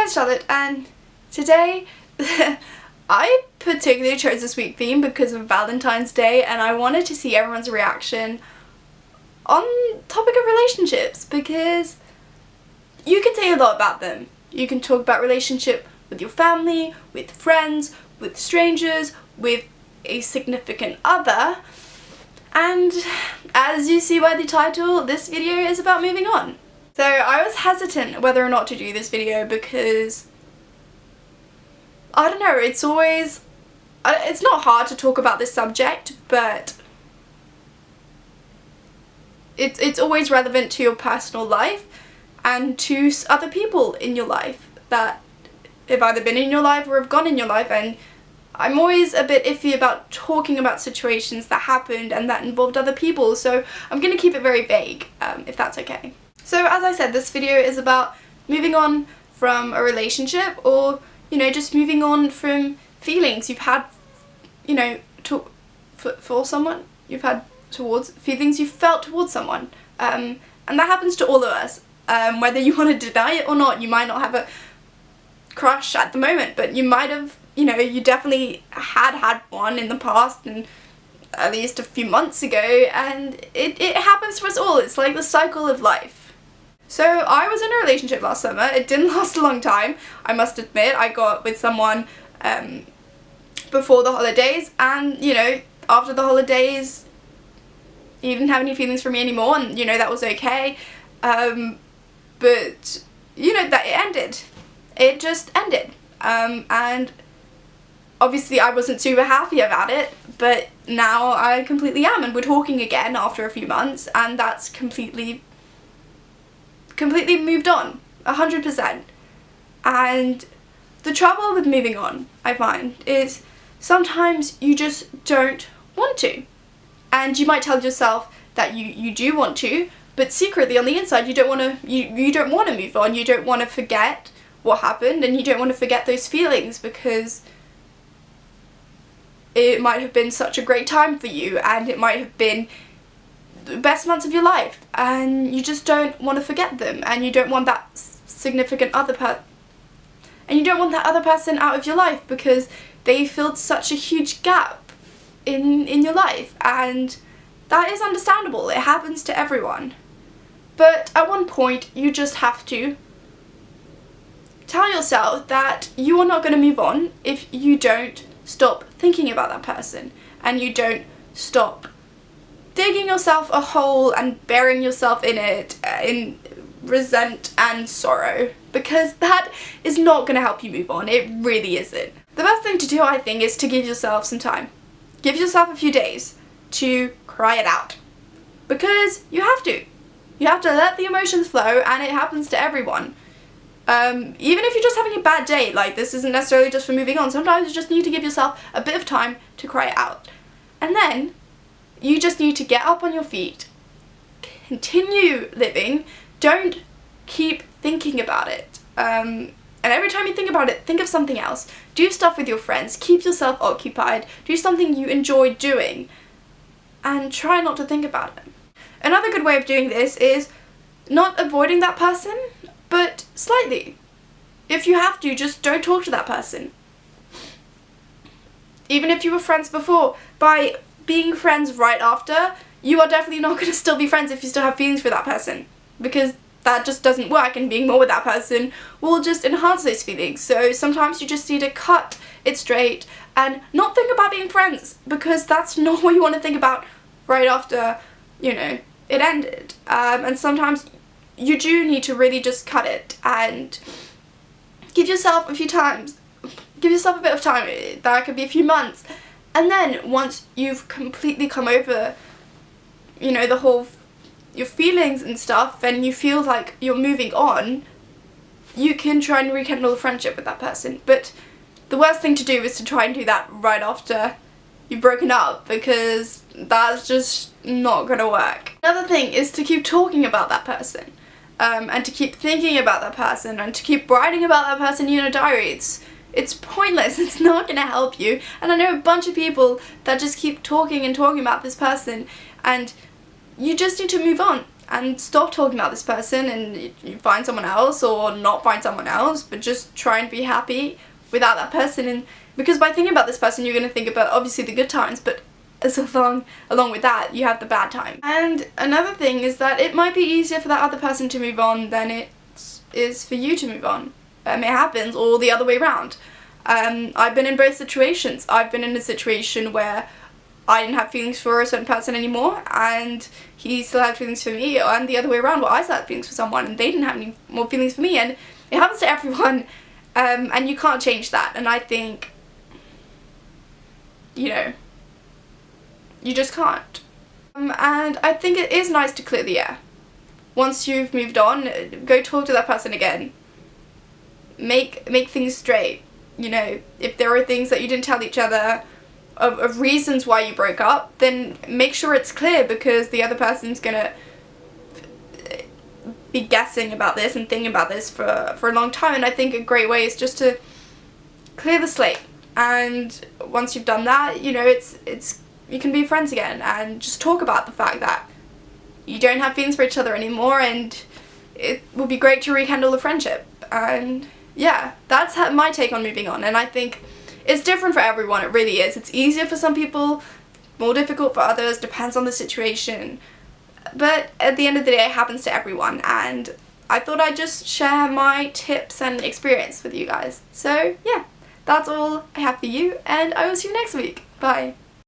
Hi, Charlotte, and today I particularly chose this week theme because of Valentine's Day, and I wanted to see everyone's reaction on the topic of relationships, because you can say a lot about them. You can talk about relationship with your family, with friends, with strangers, with a significant other, and as you see by the title, this video is about moving on. So I was hesitant whether or not to do this video because, I don't know, it's not hard to talk about this subject, but it's always relevant to your personal life and to other people in your life that have either been in your life or have gone in your life, and I'm always a bit iffy about talking about situations that happened and that involved other people, so I'm going to keep it very vague, if that's okay. So as I said, this video is about moving on from a relationship, or, you know, just moving on from feelings you've had, you know, for someone, you've had towards, feelings you felt towards someone. And that happens to all of us. Whether you want to deny it or not, you might not have a crush at the moment, but you might have, you know, you definitely had one in the past, and at least a few months ago, and it happens to us all. It's like the cycle of life. So I was in a relationship last summer. It didn't last a long time, I must admit. I got with someone before the holidays, and, you know, after the holidays he didn't have any feelings for me anymore, and, you know, that was okay. But, you know, that it ended. It just ended. And obviously I wasn't super happy about it, but now I completely am, and we're talking again after a few months, and that's completely moved on, 100%. And the trouble with moving on, I find, is sometimes you just don't want to. And you might tell yourself that you do want to, but secretly on the inside you don't want to, you don't want to move on. You don't want to forget what happened, and you don't want to forget those feelings, because it might have been such a great time for you, and it might have been the best months of your life, and you just don't want to forget them, and you don't want that significant other and you don't want that other person out of your life because they filled such a huge gap in your life, and that is understandable. It happens to everyone. But at one point you just have to tell yourself that you are not going to move on if you don't stop thinking about that person, and you don't stop digging yourself a hole and burying yourself in it, in resent and sorrow, because that is not going to help you move on. It really isn't. The best thing to do, I think, is to give yourself some time. Give yourself a few days to cry it out, because you have to. You have to let the emotions flow, and it happens to everyone. Even if you're just having a bad day, like, this isn't necessarily just for moving on. Sometimes you just need to give yourself a bit of time to cry it out. And then you just need to get up on your feet, continue living, don't keep thinking about it. And every time you think about it, think of something else. Do stuff with your friends, keep yourself occupied, do something you enjoy doing, and try not to think about it. Another good way of doing this is not avoiding that person, but slightly. If you have to, just don't talk to that person. Even if you were friends before, by being friends right after, you are definitely not going to still be friends if you still have feelings for that person, because that just doesn't work, and being more with that person will just enhance those feelings. So sometimes you just need to cut it straight and not think about being friends, because that's not what you want to think about right after, you know, it ended. And sometimes you do need to really just cut it and give yourself a few times. Give yourself a bit of time. That could be a few months. And then once you've completely come over, you know, the whole, your feelings and stuff, and you feel like you're moving on, you can try and rekindle a friendship with that person. But the worst thing to do is to try and do that right after you've broken up, because that's just not gonna work. Another thing is to keep talking about that person, and to keep thinking about that person, and to keep writing about that person in your diary. It's pointless. It's not going to help you. And I know a bunch of people that just keep talking and talking about this person, and you just need to move on. and stop talking about this person and you find someone else, or not find someone else, but just try and be happy without that person. And because by thinking about this person, you're going to think about obviously the good times, but as along with that, you have the bad times. And another thing is that it might be easier for that other person to move on than it is for you to move on. It happens, or the other way around. I've been in both situations. I've been in a situation where I didn't have feelings for a certain person anymore, and he still had feelings for me, and the other way around, where I still had feelings for someone and they didn't have any more feelings for me. And it happens to everyone, and you can't change that. And I think, you know, you just can't. And I think it is nice to clear the air. Once you've moved on, go talk to that person again. Make things straight. You know, if there are things that you didn't tell each other, of reasons why you broke up, then make sure it's clear, because the other person's gonna be guessing about this and thinking about this for a long time. And I think a great way is just to clear the slate. And once you've done that, you know, it's you can be friends again and just talk about the fact that you don't have feelings for each other anymore, and it would be great to rekindle the friendship. And yeah, that's my take on moving on. And I think it's different for everyone, it really is. It's easier for some people, more difficult for others, depends on the situation. But at the end of the day, it happens to everyone, and I thought I'd just share my tips and experience with you guys. So yeah, that's all I have for you, and I will see you next week. Bye.